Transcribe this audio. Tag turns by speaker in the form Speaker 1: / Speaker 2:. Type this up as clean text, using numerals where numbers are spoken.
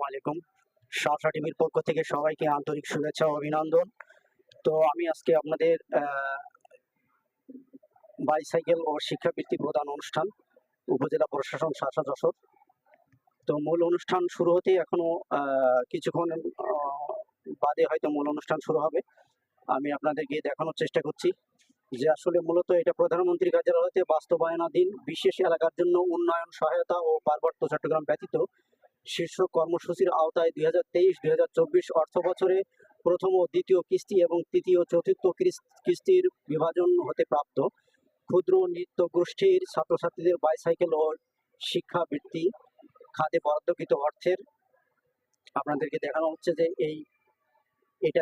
Speaker 1: আসসালামু আলাইকুম। সাঁতরা টিভির পক্ষ থেকে সবাইকে আন্তরিক শুভেচ্ছা ও অভিনন্দন। তো আমি আজকে আপনাদের বাইসাইকেল ও শিক্ষাবৃত্তি প্রদান অনুষ্ঠান উপজেলা প্রশাসন শাসা যশোর। তো মূল অনুষ্ঠান শুরু হতেই এখনো কিছুক্ষণ বাদে হয়তো মূল অনুষ্ঠান শুরু হবে। আমি আপনাদেরকে দেখানোর চেষ্টা করছি যে আসলে মূলত এটা প্রধানমন্ত্রী কার্যালয়তে বাস্তবায়নাধীন বিশেষ এলাকার জন্য উন্নয়ন সহায়তা ও পার্বত্য চট্টগ্রাম ব্যতীত শীর্ষ কর্মসূচির আওতায় 2023-2024 অর্থ বছরে প্রথম ও দ্বিতীয় কিস্তি এবং তৃতীয় চতুর্থ কিস্তির বিভাজন হতে প্রাপ্ত ক্ষুদ্র নৃত্য গোষ্ঠীর ছাত্রছাত্রীদের বাইসাইকেল ও শিক্ষাবৃত্তি খাতে বরাদ্দকৃত অর্থের আপনাদেরকে দেখানো হচ্ছে যে এই